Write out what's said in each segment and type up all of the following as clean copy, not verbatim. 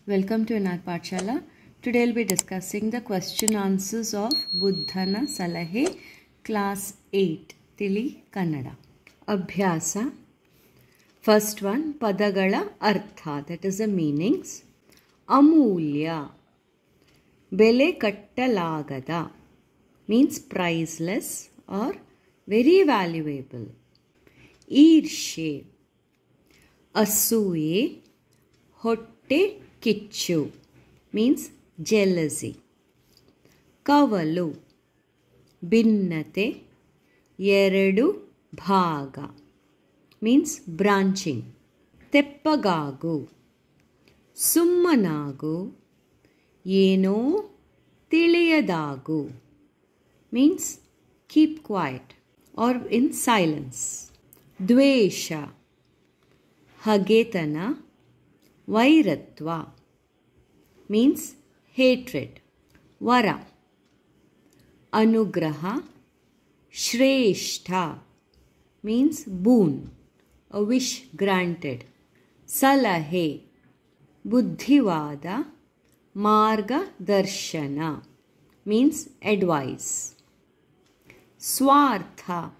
Welcome to NR Pathshala. Today we'll be discussing the question answers of Buddhana Salahe Class 8 Tili Kannada. Abhyasa. First one, Padagala Artha, that is the meanings. Amulya, Bele Kattalagada, means priceless or very valuable. Irshe, Asuye, Hotte Kichu, means jealousy. Kavalu, Binnate, Yeredu Bhaga, means branching. Teppagagu, Summanagu, Yeno Tiliyadagu, means keep quiet or in silence. Dvesha, Hagetana, Vairatva, means hatred. Vara, Anugraha, Shrestha, means boon, a wish granted. Salahe, Buddhivada, Marga Darshana, means advice. Swartha,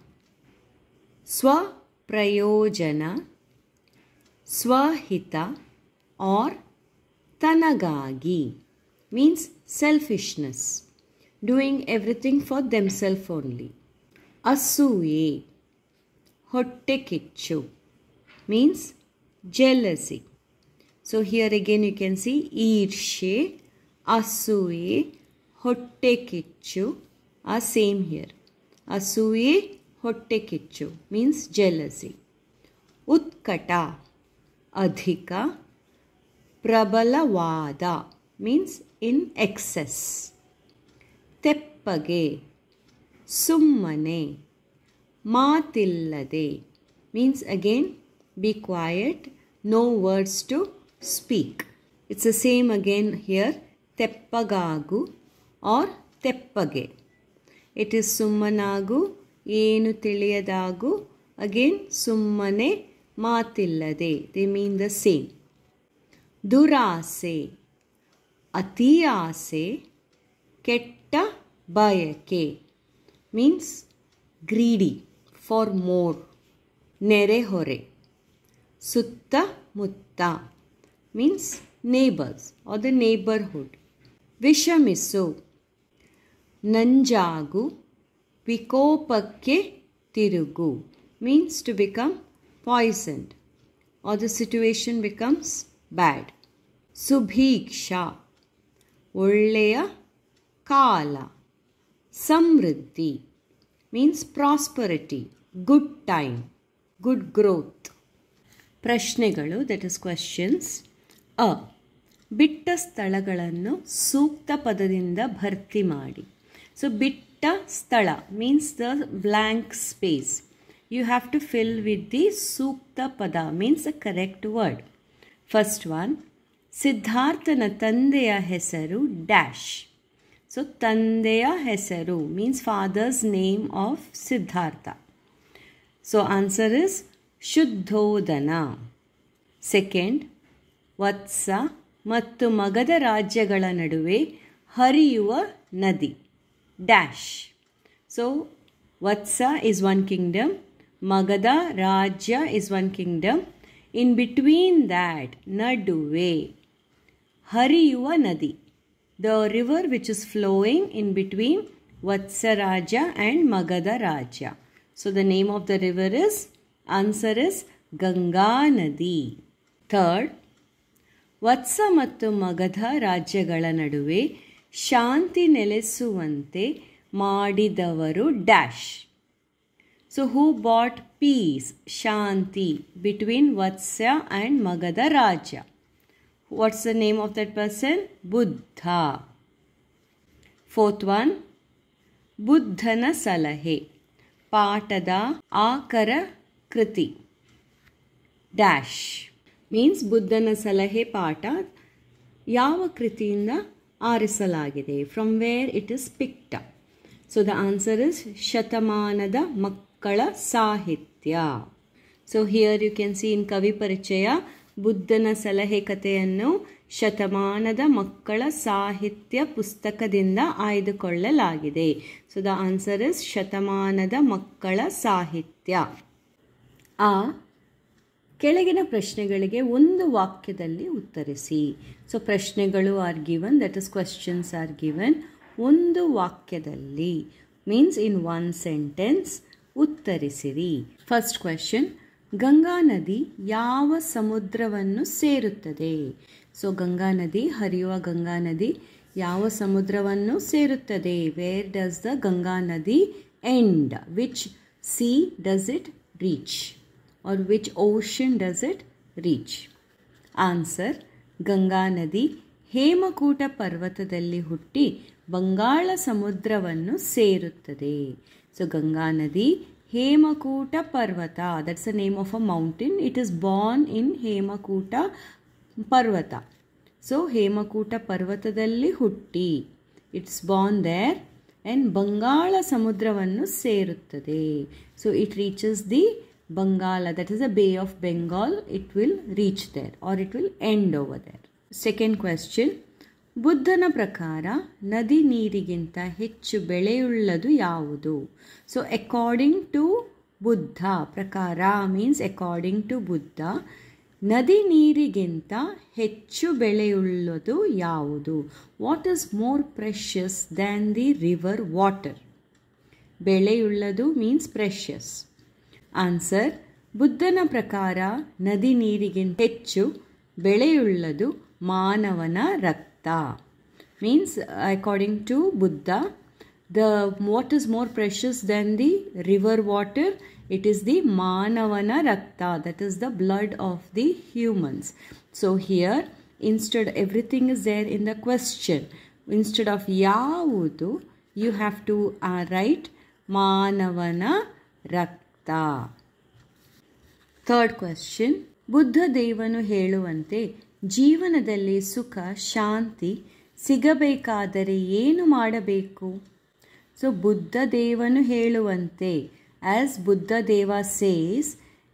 Swaprayojana, Swahita or Tanagagi, means selfishness, doing everything for themselves only. Asuye, Hottekichu, means jealousy. So here again you can see Irshe, Asuye, Hottekichu are same here. Asuye, Hottekichu means jealousy. Utkata, Adhika, Prabalavada, means in excess. Teppage, Summane, Matillade, means again be quiet, no words to speak. It's the same again here, Teppagagu or Teppage. It is Summanagu, Yenu Tiliyadagu, again Summane, Matillade. They mean the same. Durase, Atiyase, Ketta Bayake, means greedy for more. Nerehore, Sutta Mutta, means neighbors or the neighborhood. Vishamisu, Nanjagu, Vikopakke Tirugu, means to become poisoned or the situation becomes bad. Subhiksha, Olleya Kala. Samriddhi, means prosperity, good time, good growth. Prashnegalu, that is questions. ಬಿಟ್ಟ ಸ್ಥಳಗಳನ್ನು ಸೂಕ್ತ ಪದದಿಂದ ಭರ್ತಿ ಮಾಡಿ. So ಬಿಟ್ಟ ಸ್ಥಳ means the blank space. You have to fill with the ಸೂಕ್ತ ಪದ means the correct word. First one, ಸಿದ್ಧಾರ್ಥನ ತಂದೆಯ ಹೆಸರು ಡ್ಯಾಶ್. ಸೊ ತಂದೆಯ ಹೆಸರು means father's name of Siddhartha. So answer is Shuddhodana. Second, ವತ್ಸ ಮತ್ತು ಮಗಧ ರಾಜ್ಯಗಳ ನಡುವೆ ಹರಿಯುವ ನದಿ dash. So Vatsa is one kingdom, Magadha ರಾಜ್ಯ is one kingdom. In between that, ನಡುವೆ ಹರಿಯುವ ನದಿ, the river which is flowing in between Vatsa Raja and Magadha Raja. So the name of the river is, answer is Ganga Nadi. Third, ವತ್ಸ ಮತ್ತು ಮಗಧ ರಾಜ್ಯಗಳ ನಡುವೆ ಶಾಂತಿ ನೆಲೆಸುವಂತೆ ಮಾಡಿದವರು dash. So who brought peace, ಶಾಂತಿ between Vatsya and Magadha Raja. What's the name of that person? Buddha. Fourth one, ಬುದ್ಧನ ಸಲಹೆ, ಪಾಠದ ಆಕರ ಕೃತಿ ಡ್ಯಾಶ್. ಮೀನ್ಸ್ ಬುದ್ಧನ ಸಲಹೆ ಪಾಠ ಯಾವ ಕೃತಿಯಿಂದ ಆರಿಸಲಾಗಿದೆ, from where it is picked up. So the answer is ಶತಮಾನದ ಮಕ್ಕಳ ಸಾಹಿತ್ಯ. So here you can see in ಕವಿ ಪರಿಚಯ ಬುದ್ಧನ ಸಲಹೆ ಕಥೆಯನ್ನು ಶತಮಾನದ ಮಕ್ಕಳ ಸಾಹಿತ್ಯ ಪುಸ್ತಕದಿಂದ ಆಯ್ದುಕೊಳ್ಳಲಾಗಿದೆ. ಸೊ ದ ಆನ್ಸರ್ ಇಸ್ ಶತಮಾನದ ಮಕ್ಕಳ ಸಾಹಿತ್ಯ. ಆ ಕೆಳಗಿನ ಪ್ರಶ್ನೆಗಳಿಗೆ ಒಂದು ವಾಕ್ಯದಲ್ಲಿ ಉತ್ತರಿಸಿ. ಸೊ ಪ್ರಶ್ನೆಗಳು are given, that is questions are given. ಒಂದು ವಾಕ್ಯದಲ್ಲಿ ಮೀನ್ಸ್ ಇನ್ ಒನ್ ಸೆಂಟೆನ್ಸ್ ಉತ್ತರಿಸಿರಿ. ಫಸ್ಟ್ ಕ್ವೆಶ್ಚನ್, ಗಂಗಾ ನದಿ ಯಾವ ಸಮುದ್ರವನ್ನು ಸೇರುತ್ತದೆ? ಸೊ ಗಂಗಾ ನದಿ, ಹರಿಯುವ ಗಂಗಾ ನದಿ ಯಾವ ಸಮುದ್ರವನ್ನು ಸೇರುತ್ತದೆ? ವೇರ್ ಡಸ್ ದ ಗಂಗಾ ನದಿ end? Which C does it reach? or which ocean does it reach? Answer, Ganga ನದಿ ಹೇಮಕೂಟ ಪರ್ವತದಲ್ಲಿ ಹುಟ್ಟಿ ಬಂಗಾಳ ಸಮುದ್ರವನ್ನು ಸೇರುತ್ತದೆ. ಸೊ ಗಂಗಾ ನದಿ ಹೇಮಕೂಟ ಪರ್ವತ, that's the name of a mountain. It is born in Hemakuta ಪರ್ವತ. ಸೊ ಹೇಮಕೂಟ ಪರ್ವತದಲ್ಲಿ ಹುಟ್ಟಿ, it's born there, and Bangala ಸಮುದ್ರವನ್ನು ಸೇರುತ್ತದೆ. So it reaches the Bangala, that is the Bay of Bengal. It will reach there or it will end over there. Second question, ಬುದ್ಧನ ಪ್ರಕಾರ ನದಿ ನೀರಿಗಿಂತ ಹೆಚ್ಚು ಬೆಳೆಯುಳ್ಳದು ಯಾವುದು? ಸೊ ಅಕಾರ್ಡಿಂಗ್ ಟು ಬುದ್ಧ, ಪ್ರಕಾರ ಮೀನ್ಸ್ ಅಕಾರ್ಡಿಂಗ್ ಟು ಬುದ್ಧ, ನದಿ ನೀರಿಗಿಂತ ಹೆಚ್ಚು ಬೆಳೆಯುಳ್ಳದು ಯಾವುದು? What is more precious than the river water? ಬೆಳೆಯುಳ್ಳದು ಮೀನ್ಸ್ ಪ್ರೆಷಸ್. ಆನ್ಸರ್, ಬುದ್ಧನ ಪ್ರಕಾರ ನದಿ ನೀರಿಗಿಂತ ಹೆಚ್ಚು ಬೆಳೆಯುಳ್ಳದು ಮಾನವನ ರಕ್ತ. Means according to Buddha, what is more precious than the river water? It is the ಮಾನವನ ರಕ್ತ, that is the blood of the humans. So here instead everything is there in the question. Instead of ಯಾವುದು you have to write ಮಾನವನ ರಕ್ತ. Third question, Buddha ದೇವನು ಹೇಳುವಂತೆ ಜೀವನದಲ್ಲಿ ಸುಖ ಶಾಂತಿ ಸಿಗಬೇಕಾದರೆ ಏನು ಮಾಡಬೇಕು? ಸೊ ಬುದ್ಧ ದೇವನು ಹೇಳುವಂತೆ, ಆಸ್ ಬುದ್ಧ ದೇವ ಸೇಸ್,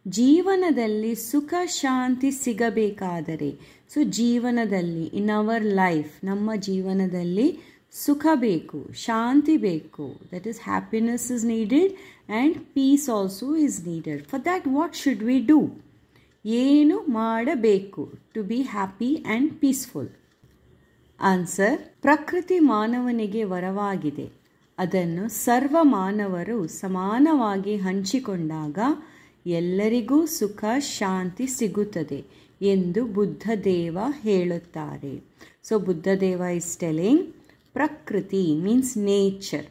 ಜೀವನದಲ್ಲಿ ಸುಖ ಶಾಂತಿ ಸಿಗಬೇಕಾದರೆ, ಸೊ ಜೀವನದಲ್ಲಿ ಇನ್ ಅವರ್ ಲೈಫ್, ನಮ್ಮ ಜೀವನದಲ್ಲಿ ಸುಖ ಬೇಕು, ಶಾಂತಿ ಬೇಕು, that is happiness is needed and peace also is needed. For that what should we do? ಏನು ಮಾಡಬೇಕು to be happy and peaceful? Answer, ಪ್ರಕೃತಿ ಮಾನವನಿಗೆ ವರವಾಗಿದೆ. ಅದನ್ನು ಸರ್ವ ಮಾನವರು ಸಮಾನವಾಗಿ ಹಂಚಿಕೊಂಡಾಗ ಎಲ್ಲರಿಗೂ ಸುಖ ಶಾಂತಿ ಸಿಗುತ್ತದೆ ಎಂದು ಬುದ್ಧದೇವ ಹೇಳುತ್ತಾರೆ. ಸೊ ಬುದ್ಧದೇವ is telling, ಪ್ರಕೃತಿ ಮೀನ್ಸ್ ನೇಚರ್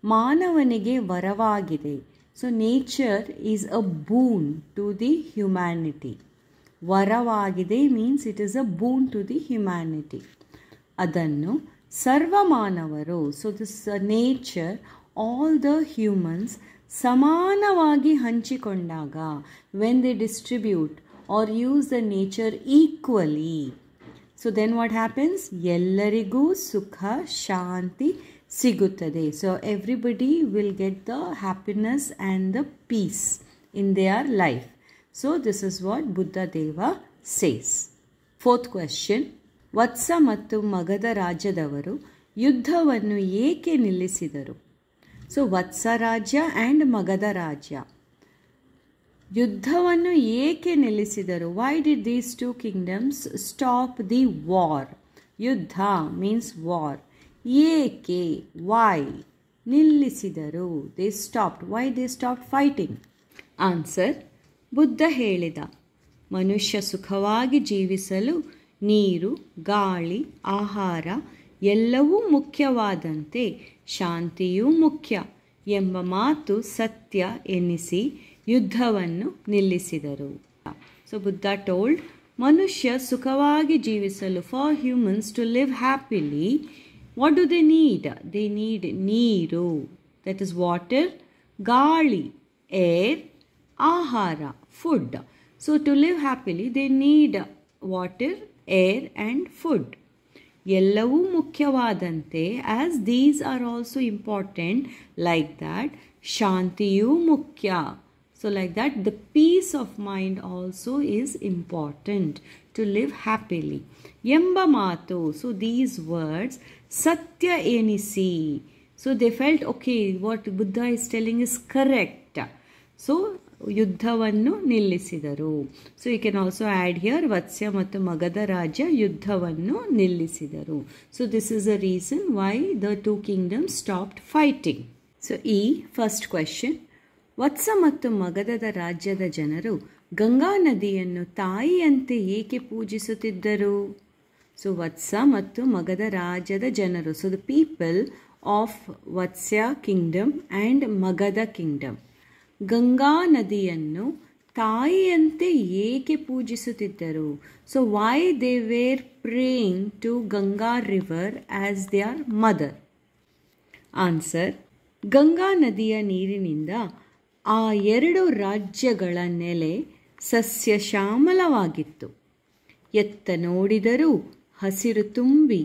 ಮಾನವನಿಗೆ ವರವಾಗಿದೆ. So nature is a boon to the humanity. ವರವಾಗಿದೆ means it is a boon to the humanity. ಅದನ್ನು ಸರ್ವಮಾನವರು, so this nature, all the humans ಸಮಾನವಾಗಿ ಹಂಚಿಕೊಂಡಾಗ, when they distribute or use the nature equally, so then what happens? ಎಲ್ಲರಿಗೂ ಸುಖ ಶಾಂತಿ ಸಿಗುತ್ತದೆ. So everybody will get the happiness and the peace in their life. So this is what Buddha ದೇವ says. Fourth question, Vatsa ಮತ್ತು ಮಗಧ ರಾಜ್ಯದವರು ಯುದ್ಧವನ್ನು ಏಕೆ ನಿಲ್ಲಿಸಿದರು? So ವತ್ಸ ರಾಜ್ಯ ಆ್ಯಂಡ್ ಮಗಧ ರಾಜ್ಯ ಯುದ್ಧವನ್ನು ಏಕೆ ನಿಲ್ಲಿಸಿದರು? Why did these two kingdoms stop the war? ಯುದ್ಧ ಮೀನ್ಸ್ ವಾರ್. ಏಕೆ, ವೈ ನಿಲ್ಲಿಸಿದರು? They stopped. Why they stopped fighting? Answer, Buddha ಹೇಳಿದ, ಮನುಷ್ಯ ಸುಖವಾಗಿ ಜೀವಿಸಲು ನೀರು, ಗಾಳಿ, ಆಹಾರ ಎಲ್ಲವೂ ಮುಖ್ಯವಾದಂತೆ ಶಾಂತಿಯೂ ಮುಖ್ಯ ಎಂಬ ಮಾತು ಸತ್ಯ ಎನ್ನಿಸಿ ಯುದ್ಧವನ್ನು ನಿಲ್ಲಿಸಿದರು. ಸೊ ಬುದ್ಧ ಟೋಲ್ಡ್, ಮನುಷ್ಯ ಸುಖವಾಗಿ ಜೀವಿಸಲು, for humans to live happily, what do they need? They need ನೀರು, ದಟ್ ಇಸ್ ವಾಟರ್, ಗಾಳಿ, ಏರ್, ಆಹಾರ, food. So to live happily they need water, air and food. ಎಲ್ಲವೂ ಮುಖ್ಯವಾದಂತೆ, as these are also important, like that ಶಾಂತಿಯೂ ಮುಖ್ಯ. So like that, the peace of mind also is important to live happily. Yemba maatu. So these words, satya enisi. So they felt, okay, what Buddha is telling is correct. So ಯುದ್ಧವನ್ನು ನಿಲ್ಲಿಸಿದರು. So you can also add here Vatsya ಮತ್ತು ಮಗಧ ರಾಜ್ಯ ಯುದ್ಧವನ್ನು ನಿಲ್ಲಿಸಿದರು. So this is a reason why the two kingdoms stopped fighting. So ಈ first question, Vatsa ಮತ್ತು ಮಗಧದ ರಾಜ್ಯದ ಜನರು ಗಂಗಾ ನದಿಯನ್ನು ತಾಯಿಯಂತೆ ಏಕೆ ಪೂಜಿಸುತ್ತಿದ್ದರು? ಸೊ ವತ್ಸ ಮತ್ತು ಮಗಧ ರಾಜ್ಯದ ಜನರು, so the people of Vatsya kingdom and Magadha kingdom Ganga ನದಿಯನ್ನು ತಾಯಿಯಂತೆ ಏಕೆ ಪೂಜಿಸುತ್ತಿದ್ದರು? So why they were praying to Ganga river as their mother? Answer, Ganga ನದಿಯ ನೀರಿನಿಂದ ಆ ಎರಡು ರಾಜ್ಯಗಳ ನೆಲೆ ಸಸ್ಯ ಶ್ಯಾಮಲವಾಗಿತ್ತು. ಎತ್ತ ನೋಡಿದರೂ ಹಸಿರು ತುಂಬಿ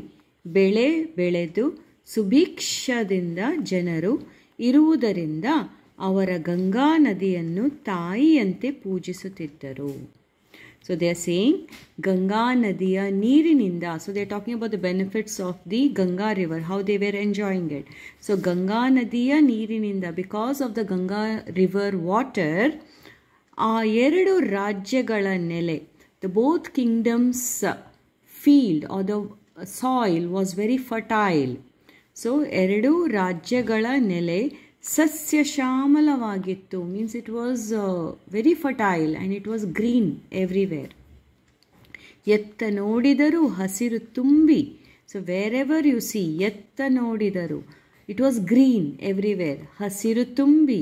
ಬೆಳೆ ಬೆಳೆದು ಸುಭಿಕ್ಷದಿಂದ ಜನರು ಇರುವುದರಿಂದ ಅವರ ಗಂಗಾ ನದಿಯನ್ನು ತಾಯಿಯಂತೆ ಪೂಜಿಸುತ್ತಿದ್ದರು. So they are saying Ganga ನದಿಯ ನೀರಿನಿಂದ, so they are talking about the benefits of the Ganga river, how they were enjoying it. So Ganga ನದಿಯ ನೀರಿನಿಂದ, because of the Ganga river water, ಆ ಎರಡು ರಾಜ್ಯಗಳ ನೆಲೆ, the both kingdoms field are the soil was very fertile. So ಎರಡು ರಾಜ್ಯಗಳ ನೆಲೆ ಸಸ್ಯ ಶ್ಯಾಮಲವಾಗಿತ್ತು, means it was very fertile and it was green everywhere. ಎತ್ತ ನೋಡಿದರೂ ಹಸಿರು ತುಂಬಿ, so wherever you see, ಎತ್ತ ನೋಡಿದರು, ಇಟ್ ವಾಸ್ ಗ್ರೀನ್ ಎವ್ರಿವೇರ್, ಹಸಿರು ತುಂಬಿ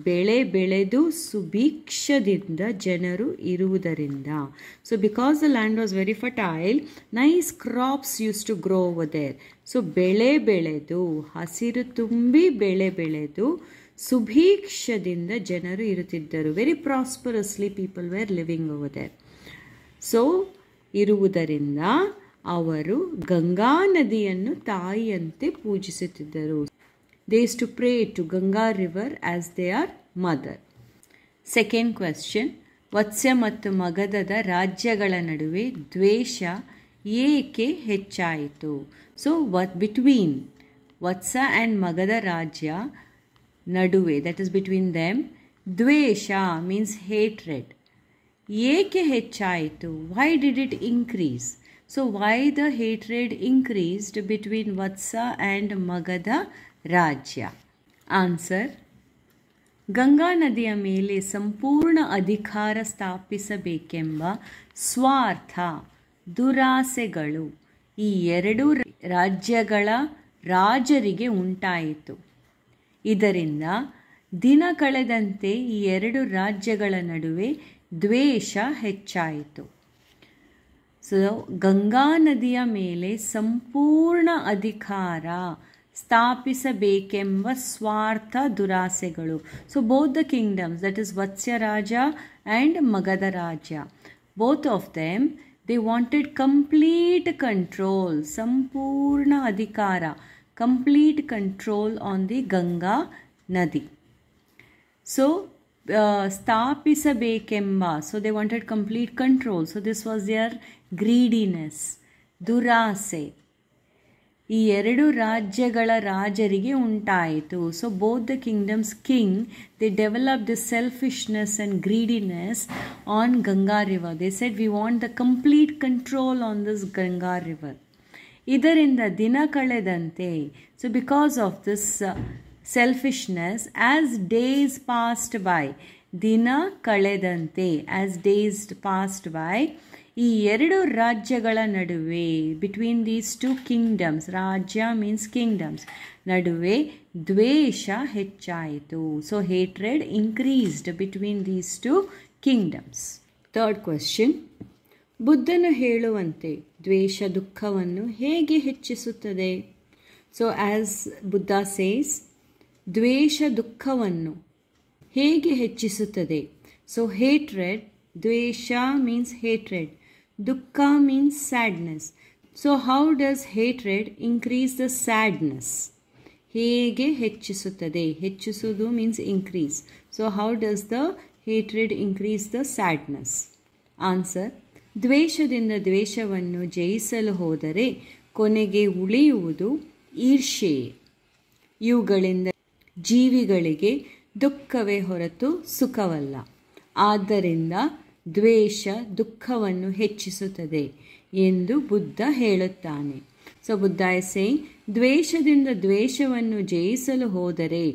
ಬೆಳೆ ಬೆಳೆದು ಸುಭಿಕ್ಷದಿಂದ ಜನರು ಇರುವುದರಿಂದ. So because the land was very fertile, nice crops use to grow over there. So ಬೆಳೆ ಬೆಳೆದು, ಹಸಿರು ತುಂಬಿ ಬೆಳೆ ಬೆಳೆದು ಸುಭಿಕ್ಷದಿಂದ ಜನರು ಇರುತ್ತಿದ್ದರು. Very prosperously people were living over there. So ಇರುವುದರಿಂದ ಅವರು ಗಂಗಾ ನದಿಯನ್ನು ತಾಯಿಯಂತೆ ಪೂಜಿಸುತ್ತಿದ್ದರು. They used to pray to Ganga river as their mother. Second question, ವತ್ಸ್ಯ ಮತ್ತು ಮಗಧದ ರಾಜ್ಯಗಳ ನಡುವೆ ದ್ವೇಷ ಏಕೆ ಹೆಚ್ಚಾಯಿತು? So between Vatsa and Magadha ರಾಜ್ಯ ನಡುವೆ, ದಟ್ ಇಸ್ ಬಿಟ್ವೀನ್ ದೆಮ್, ದ್ವೇಷ ಮೀನ್ಸ್ ಹೇಟ್ರೆಡ್ ಏಕೆ ಹೆಚ್ಚಾಯಿತು? Why did it increase? So why the hatred increased between Vatsa and Magadha ರಾಜ್ಯ? ಆನ್ಸರ್, ಗಂಗಾ ನದಿಯ ಮೇಲೆ ಸಂಪೂರ್ಣ ಅಧಿಕಾರ ಸ್ಥಾಪಿಸಬೇಕೆಂಬ ಸ್ವಾರ್ಥ, ದುರಾಸೆಗಳು ಈ ಎರಡೂ ರಾಜ್ಯಗಳ ರಾಜರಿಗೆ ಉಂಟಾಯಿತು. ಇದರಿಂದ ದಿನ ಕಳೆದಂತೆ ಈ ಎರಡು ರಾಜ್ಯಗಳ ನಡುವೆ ದ್ವೇಷ ಹೆಚ್ಚಾಯಿತು. ಸೊ ಗಂಗಾ ನದಿಯ ಮೇಲೆ ಸಂಪೂರ್ಣ ಅಧಿಕಾರ ಸ್ಥಾಪಿಸಬೇಕೆಂಬ ಸ್ವಾರ್ಥ, ದುರಾಸೆಗಳು. So both the kingdoms, that is Vatsya ರಾಜ ಆ್ಯಂಡ್ ಮಗಧ ರಾಜ್ಯ, both of them they wanted complete control, ಸಂಪೂರ್ಣ ಅಧಿಕಾರ, complete control on the Ganga ನದಿ. ಸೊ ಸ್ಥಾಪಿಸಬೇಕೆಂಬ, so they wanted complete control. So this was their greediness, ದುರಾಸೆ ಈ ಎರಡು ರಾಜ್ಯಗಳ ರಾಜರಿಗೆ ಉಂಟಾಯಿತು. So both the kingdoms king, they develop the selfishness and greediness on Ganga river. They said we want the complete control on this Ganga river. ಇದರಿಂದ ದಿನ ಕಳೆದಂತೆ, so because of this selfishness, as days passed by, ದಿನ ಕಳೆದಂತೆ, as days passed by, ಈ ಎರಡು ರಾಜ್ಯಗಳ ನಡುವೆ, between these two kingdoms, ರಾಜ್ಯ ಮೀನ್ಸ್ ಕಿಂಗ್ಡಮ್ಸ್, ನಡುವೆ ದ್ವೇಷ ಹೆಚ್ಚಾಯಿತು. So hatred increased between these two kingdoms. Third question, ಬುದ್ಧನು ಹೇಳುವಂತೆ ದ್ವೇಷ ದುಃಖವನ್ನು ಹೇಗೆ ಹೆಚ್ಚಿಸುತ್ತದೆ? ಸೊ ಆಸ್ ಬುದ್ಧ ಸೇಸ್, ದ್ವೇಷ ದುಃಖವನ್ನು ಹೇಗೆ ಹೆಚ್ಚಿಸುತ್ತದೆ? ಸೊ ಹೇಟ್ರೆಡ್, ದ್ವೇಷ means hatred, Dukkha means sadness. So how does hatred increase the sadness? ಹೇಗೆ ಹೆಚ್ಚಿಸುತ್ತದೆ? ಹೆಚ್ಚಿಸುವುದು means increase. So how does the hatred increase the sadness? Answer. ದ್ವೇಷದಿಂದ ದ್ವೇಷವನ್ನು ಜಯಿಸಲು ಹೋದರೆ ಕೊನೆಗೆ ಉಳಿಯುವುದು ಈರ್ಷ್ಯೆಯೇ. ಇವುಗಳಿಂದ ಜೀವಿಗಳಿಗೆ ದುಃಖವೇ ಹೊರತು ಸುಖವಲ್ಲ. ಆದ್ದರಿಂದ ದ್ವೇಷ ದುಃಖವನ್ನು ಹೆಚ್ಚಿಸುತ್ತದೆ ಎಂದು ಬುದ್ಧ ಹೇಳುತ್ತಾನೆ. ಸೊ ಬುದ್ಧ ಇಸ್ ಸೇಯಿಂಗ್, ದ್ವೇಷದಿಂದ ದ್ವೇಷವನ್ನು ಜಯಿಸಲು ಹೋದರೆ,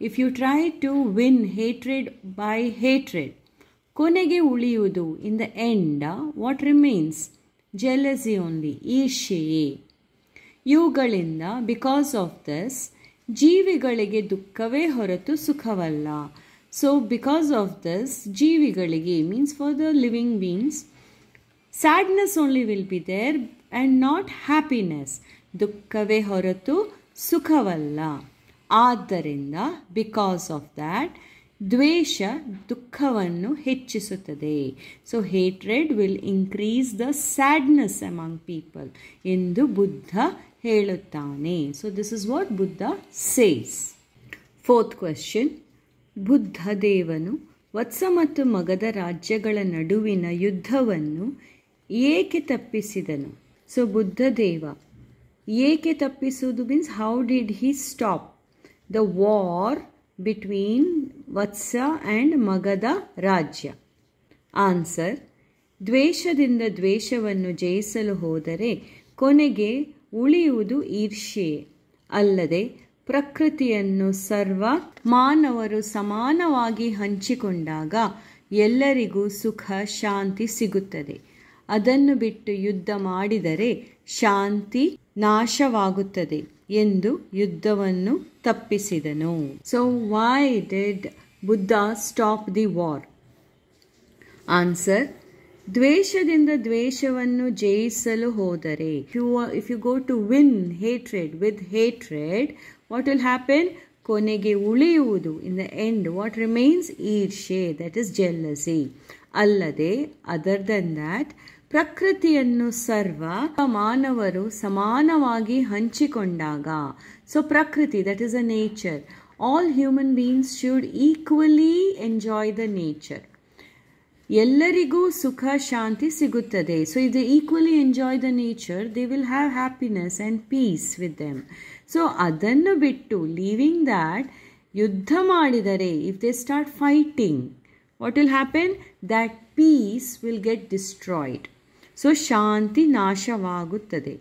if you try to win hatred by hatred, ಕೊನೆಗೆ ಉಳಿಯುವುದು in the end what remains? Jealousy only, ಈರ್ಷ್ಯೆಯೇ. ಇವುಗಳಿಂದ ಬಿಕಾಸ್ ಆಫ್ ದಿಸ್ ಜೀವಿಗಳಿಗೆ ದುಃಖವೇ ಹೊರತು ಸುಖವಲ್ಲ. ಸೊ ಬಿಕಾಸ್ ಆಫ್ ದಿಸ್ ಜೀವಿಗಳಿಗೆ means for the living beings sadness only will be there and not happiness. ದುಃಖವೇ ಹೊರತು ಸುಖವಲ್ಲ. ಆದ್ದರಿಂದ ಬಿಕಾಸ್ ಆಫ್ ದ್ಯಾಟ್ ದ್ವೇಷ ದುಃಖವನ್ನು ಹೆಚ್ಚಿಸುತ್ತದೆ. So hatred will increase the sadness among people ಎಂದು ಬುದ್ಧ ಹೇಳುತ್ತಾನೆ. So this is what Buddha says. Fourth question. Buddha ದೇವನು ವತ್ಸ ಮತ್ತು ಮಗಧ ರಾಜ್ಯಗಳ ನಡುವಿನ ಯುದ್ಧವನ್ನು ಏಕೆ ತಪ್ಪಿಸಿದನು? ಸೊ ಬುದ್ಧ ದೇವ ಏಕೆ ತಪ್ಪಿಸುವುದು means how did he stop the war between Vatsa and Magadha ರಾಜ್ಯ? ಆನ್ಸರ್. ದ್ವೇಷದಿಂದ ದ್ವೇಷವನ್ನು ಜಯಿಸಲು ಹೋದರೆ ಕೊನೆಗೆ ಉಳಿಯುವುದು ಈರ್ಷ್ಯೆ. ಅಲ್ಲದೆ ಪ್ರಕೃತಿಯನ್ನು ಸರ್ವ ಮಾನವರು ಸಮಾನವಾಗಿ ಹಂಚಿಕೊಂಡಾಗ ಎಲ್ಲರಿಗೂ ಸುಖ ಶಾಂತಿ ಸಿಗುತ್ತದೆ. ಅದನ್ನು ಬಿಟ್ಟು ಯುದ್ಧ ಮಾಡಿದರೆ ಶಾಂತಿ ನಾಶವಾಗುತ್ತದೆ ಎಂದು ಯುದ್ಧವನ್ನು ತಪ್ಪಿಸಿದನು. So why did Buddha stop the war? Answer. ದ್ವೇಷದಿಂದ ದ್ವೇಷವನ್ನು ಜಯಿಸಲು ಹೋದರೆ, if you go to win hatred with hatred, what will happen? ಕೊನೆಗೆ ಉಳಿಯುವುದು in the end what remains? ಈರ್ಷ್ಯೆ, ದಟ್ ಇಸ್ ಜೆಲಸಿ. ಅಲ್ಲದೆ ಅದರ್ ದೆನ್ ದ್ಯಾಟ್ ಪ್ರಕೃತಿಯನ್ನು ಸರ್ವ ಮಾನವರು ಸಮಾನವಾಗಿ ಹಂಚಿಕೊಂಡಾಗ, ಸೊ ಪ್ರಕೃತಿ that is a nature, all human beings should equally enjoy the nature. ಎಲ್ಲರಿಗೂ ಸುಖ ಶಾಂತಿ ಸಿಗುತ್ತದೆ. ಸೊ ಇದು equally enjoy the nature, they will have happiness and peace with them. So ಅದನ್ನು ಬಿಟ್ಟು ಲೀವಿಂಗ್ ದ್ಯಾಟ್ ಯುದ್ಧ ಮಾಡಿದರೆ, if they start fighting, what will happen? That peace will get destroyed. So ಶಾಂತಿ ನಾಶವಾಗುತ್ತದೆ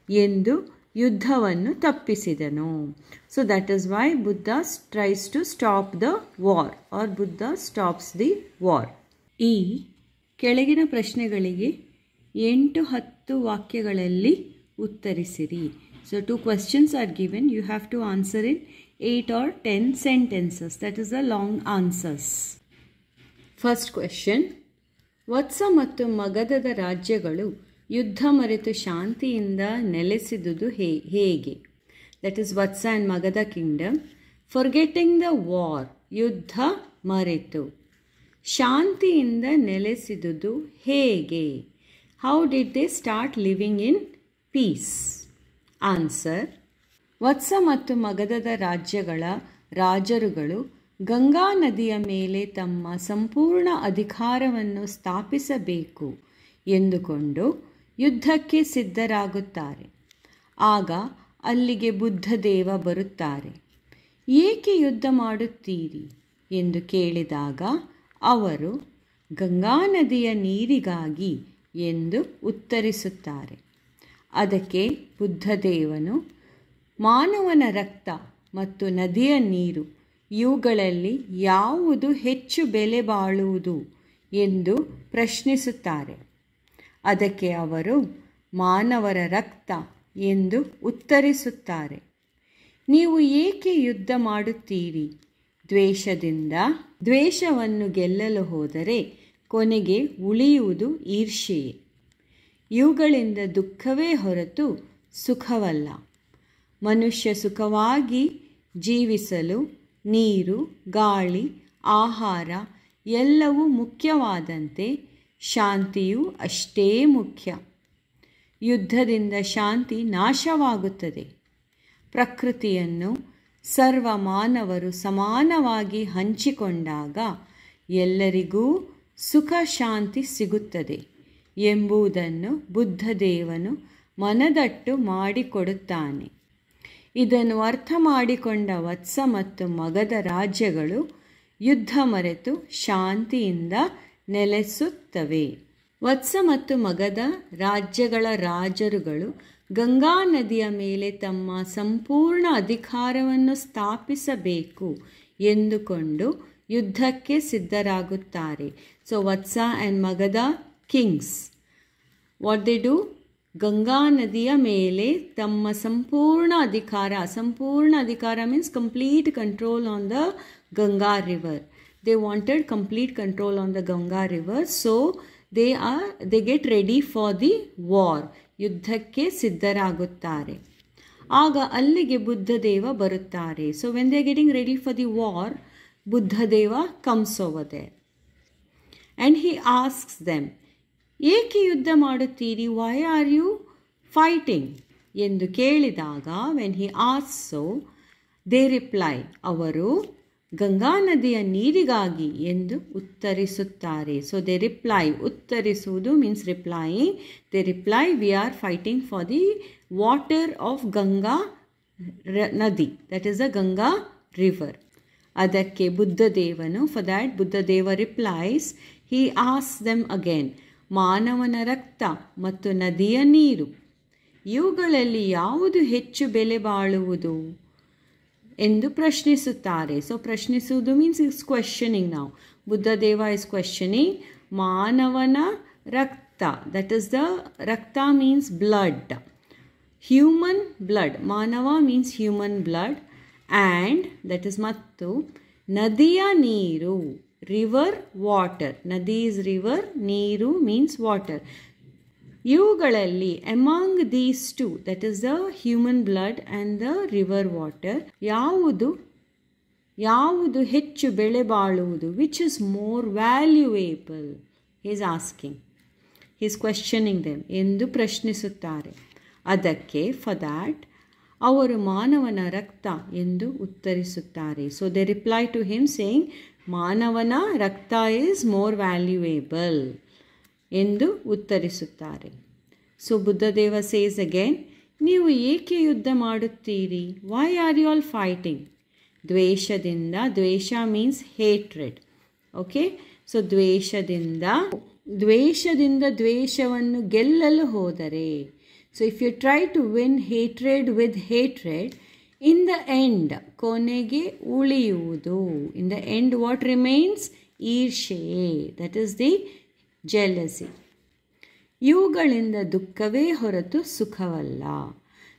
ಎಂದು ಯುದ್ಧವನ್ನು ತಪ್ಪಿಸಿದನು. So that is why Buddha tries to stop the war or Buddha stops the war. ಈ ಕೆಳಗಿನ ಪ್ರಶ್ನೆಗಳಿಗೆ 8-10 ವಾಕ್ಯಗಳಲ್ಲಿ ಉತ್ತರಿಸಿರಿ. So 2 questions are given. You have to answer in 8 or 10 sentences. That is the long answers. First question. ವತ್ಸ ಮತ್ತು ಮಗಧದ ರಾಜ್ಯಗಳು ಯುದ್ಧ ಮರೆತು ಶಾಂತಿಯಿಂದ ನೆಲೆಸಿದುದು ಹೇಗೆ? That is Vatsa and Magadha kingdom. Forgetting the war, ಯುದ್ಧ ಮರೆತು. ಶಾಂತಿಯಿಂದ ನೆಲೆಸಿದುದು ಹೇಗೆ? How did they start living in peace? Answer. ವತ್ಸ ಮತ್ತು ಮಗಧದ ರಾಜ್ಯಗಳ ರಾಜರುಗಳು ಗಂಗಾ ನದಿಯ ಮೇಲೆ ತಮ್ಮ ಸಂಪೂರ್ಣ ಅಧಿಕಾರವನ್ನು ಸ್ಥಾಪಿಸಬೇಕು ಎಂದುಕೊಂಡು ಯುದ್ಧಕ್ಕೆ ಸಿದ್ಧರಾಗುತ್ತಾರೆ. ಆಗ ಅಲ್ಲಿಗೆ ಬುದ್ಧದೇವ ಬರುತ್ತಾರೆ. ಏಕೆ ಯುದ್ಧ ಮಾಡುತ್ತೀರಿ ಎಂದು ಕೇಳಿದಾಗ ಅವರು ಗಂಗಾ ನದಿಯ ನೀರಿಗಾಗಿ ಎಂದು ಉತ್ತರಿಸುತ್ತಾರೆ. ಅದಕ್ಕೆ ಬುದ್ಧದೇವನು ಮಾನವನ ರಕ್ತ ಮತ್ತು ನದಿಯ ನೀರು ಇವುಗಳಲ್ಲಿ ಯಾವುದು ಹೆಚ್ಚು ಬೆಲೆ ಬಾಳುವುದು ಎಂದು ಪ್ರಶ್ನಿಸುತ್ತಾರೆ. ಅದಕ್ಕೆ ಅವರು ಮಾನವರ ರಕ್ತ ಎಂದು ಉತ್ತರಿಸುತ್ತಾರೆ. ನೀವು ಏಕೆ ಯುದ್ಧ ಮಾಡುತ್ತೀರಿ? ದ್ವೇಷದಿಂದ. ದ್ವೇಷವನ್ನು ಗೆಲ್ಲಲು ಹೋದರೆ ಕೊನೆಗೆ ಉಳಿಯುವುದು ಈರ್ಷ್ಯೆಯೇ. ಇವುಗಳಿಂದ ದುಃಖವೇ ಹೊರತು ಸುಖವಲ್ಲ. ಮನುಷ್ಯ ಸುಖವಾಗಿ ಜೀವಿಸಲು ನೀರು, ಗಾಳಿ, ಆಹಾರ ಎಲ್ಲವೂ ಮುಖ್ಯವಾದಂತೆ ಶಾಂತಿಯೂ ಅಷ್ಟೇ ಮುಖ್ಯ. ಯುದ್ಧದಿಂದ ಶಾಂತಿ ನಾಶವಾಗುತ್ತದೆ. ಪ್ರಕೃತಿಯನ್ನು ಸರ್ವ ಮಾನವರು ಸಮಾನವಾಗಿ ಹಂಚಿಕೊಂಡಾಗ ಎಲ್ಲರಿಗೂ ಸುಖ ಶಾಂತಿ ಸಿಗುತ್ತದೆ ಎಂಬುದನ್ನು ಬುದ್ಧದೇವನು ಮನದಟ್ಟು ಮಾಡಿಕೊಡುತ್ತಾನೆ. ಇದನ್ನು ಅರ್ಥ ಮಾಡಿಕೊಂಡ ವತ್ಸ ಮತ್ತು ಮಗಧ ರಾಜ್ಯಗಳು ಯುದ್ಧ ಮರೆತು ಶಾಂತಿಯಿಂದ ನೆಲೆಸುತ್ತವೆ. ವತ್ಸ ಮತ್ತು ಮಗಧ ರಾಜ್ಯಗಳ ರಾಜರುಗಳು ಗಂಗಾ ನದಿಯ ಮೇಲೆ ತಮ್ಮ ಸಂಪೂರ್ಣ ಅಧಿಕಾರವನ್ನು ಸ್ಥಾಪಿಸಬೇಕು ಎಂದುಕೊಂಡು ಯುದ್ಧಕ್ಕೆ ಸಿದ್ಧರಾಗುತ್ತಾರೆ. So Vatsa and Magadha kings, what they do? Ganga ನದಿಯ ಮೇಲೆ ತಮ್ಮ ಸಂಪೂರ್ಣ ಅಧಿಕಾರ means complete control on the Ganga river. They wanted complete control on the Ganga river. So they get ready for the war. ಯುದ್ಧಕ್ಕೆ ಸಿದ್ಧರಾಗುತ್ತಾರೆ. ಆಗ ಅಲ್ಲಿಗೆ ಬುದ್ಧದೇವ ಬರುತ್ತಾರೆ. So when they are getting ready for the war, Buddhadeva comes over there and he asks them, ಏಕೆ ಯುದ್ಧ ಮಾಡುತ್ತೀರಿ? Why are you fighting ಎಂದು ಕೇಳಿದಾಗ, when he asks so, they reply, ಅವರು ಗಂಗಾ ನದಿಯ ನೀರಿಗಾಗಿ ಎಂದು ಉತ್ತರಿಸುತ್ತಾರೆ. ಸೊ ದೇ ರಿಪ್ಲೈ, ಉತ್ತರಿಸುವುದು means replying. They reply, we are fighting for the water of Ganga ನದಿ, that is the Ganga river. ಅದಕ್ಕೆ ಬುದ್ಧದೇವನು, for that Buddhadeva replies, he asks them again, ಮಾನವನ ರಕ್ತ ಮತ್ತು ನದಿಯ ನೀರು ಇವುಗಳಲ್ಲಿ ಯಾವುದು ಹೆಚ್ಚು ಬೆಲೆ ಬಾಳುವುದು ಎಂದು ಪ್ರಶ್ನಿಸುತ್ತಾರೆ. ಸೊ ಪ್ರಶ್ನಿಸುವುದು ಮೀನ್ಸ್ ಇಸ್ ಕ್ವೆಶ್ಚನಿಂಗ್. ನಾವು ಬುದ್ಧದೇವ ಇಸ್ ಕ್ವೆಶ್ಚನಿಂಗ್ ಮಾನವನ ರಕ್ತ, ದಟ್ ಈಸ್ ದ ರಕ್ತ ಮೀನ್ಸ್ ಬ್ಲಡ್, ಹ್ಯೂಮನ್ ಬ್ಲಡ್, ಮಾನವ means human blood, and that is ಮತ್ತು ನದಿಯ ನೀರು, ರಿವರ್ ವಾಟರ್, ನದಿ ಇಸ್ ರಿವರ್, ನೀರು ಮೀನ್ಸ್ ವಾಟರ್. ಇವುಗಳಲ್ಲಿ among these two, that is the human blood and the river water, ಯಾವುದು ಹೆಚ್ಚು ಬೆಲೆ ಬಾಳುವುದು, which is more valuable, is asking, is questioning them ಎಂದು ಪ್ರಶ್ನಿಸುತ್ತಾರೆ. ಅದಕ್ಕೆ ಫಾರ್ ದ್ಯಾಟ್ ಅವರು ಮಾನವನ ರಕ್ತ ಎಂದು ಉತ್ತರಿಸುತ್ತಾರೆ. So they reply to him saying, ಮಾನವನ ರಕ್ತ ಈಸ್ ಮೋರ್ ವ್ಯಾಲ್ಯೂಯೇಬಲ್ ಎಂದು ಉತ್ತರಿಸುತ್ತಾರೆ. ಸೊ ಬುದ್ಧದೇವ ಸೇಸ್ ಅಗೇನ್, ನೀವು ಏಕೆ ಯುದ್ಧ ಮಾಡುತ್ತೀರಿ? Why are you all fighting? ದ್ವೇಷದಿಂದ, ದ್ವೇಷ ಮೀನ್ಸ್ ಹೇಟ್ರೆಡ್. ಓಕೆ, ಸೊ ದ್ವೇಷದಿಂದ ದ್ವೇಷವನ್ನು ಗೆಲ್ಲಲು ಹೋದರೆ, so if you try to win hatred with hatred, in the end ಕೊನೆಗೆ ಉಳಿಯುವುದು, in the end what remains? ಈರ್ಷೆ, ದಟ್ ಈಸ್ ದಿ jealousy. ಇವುಗಳಿಂದ ದುಃಖವೇ ಹೊರತು ಸುಖವಲ್ಲ.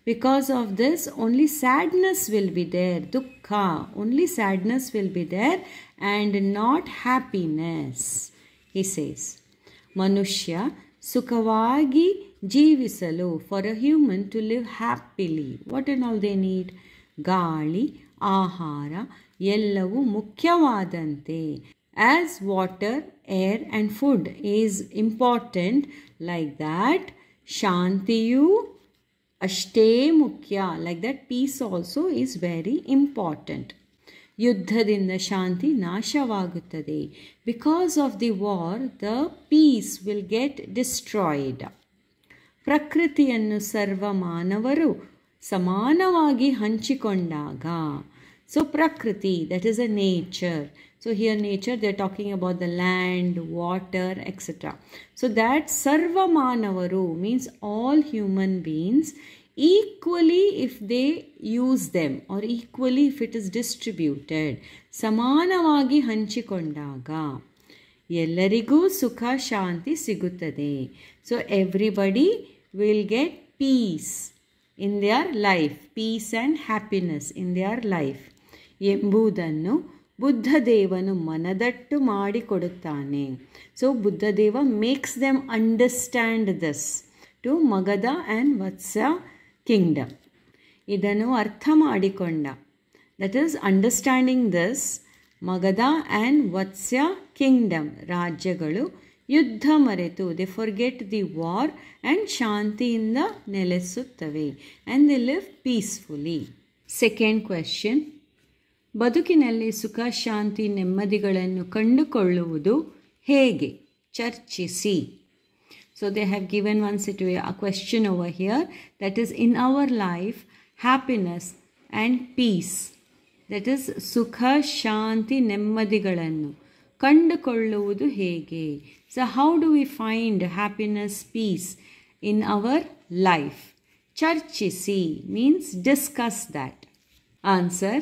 Because of this only sadness will be there, ದುಃಖ, only sadness will be there and not happiness. He says, ಮನುಷ್ಯ ಸುಖವಾಗಿ ಜೀವಿಸಲು, for a human to live happily, what are all they need? ಗಾಳಿ, ಆಹಾರ ಎಲ್ಲವೂ ಮುಖ್ಯವಾದಂತೆ. As water, air and food is important, like that shantiyu ashte mukhya, like that peace also is very important. Yuddhadinda shanti nashavaguttade. Because of the war, the peace will get destroyed. Prakritiyannu sarva manavaru samanavagi hanchikondaga. So Prakriti, that is a nature. So here nature, they are talking about the land, water, etc. So that Sarva Manavaru means all human beings, equally if they use them or equally if it is distributed, samanavagi hanchikondaga ellarigu sukha shanti sigutade. So everybody will get peace in their life, peace and happiness in their life ಎಂಬುದನ್ನು ಬುದ್ಧದೇವನು ಮನದಟ್ಟು ಮಾಡಿಕೊಡುತ್ತಾನೆ. So Buddhadeva makes them understand this to Magadha and Vatsa kingdom. ಇದನ್ನು ಅರ್ಥ ಮಾಡಿಕೊಂಡ, that is understanding this, Magadha and Vatsya kingdom ರಾಜ್ಯಗಳು ಯುದ್ಧ ಮರೆತು, they forget the war and ಶಾಂತಿಯಿಂದ ನೆಲೆಸುತ್ತವೆ, and they live peacefully. Second question, ಬದುಕಿನಲ್ಲಿ ಸುಖ ಶಾಂತಿ ನೆಮ್ಮದಿಗಳನ್ನು ಕಂಡುಕೊಳ್ಳುವುದು ಹೇಗೆ? ಚರ್ಚಿಸಿ. So they have given a question over here, that is, in our life, happiness and peace, that is, sukha shanti ನೆಮ್ಮದಿಗಳನ್ನು ಕಂಡುಕೊಳ್ಳುವುದು ಹೇಗೆ? So how do we find happiness, peace in our life? ಚರ್ಚಿಸಿ means discuss that. Answer: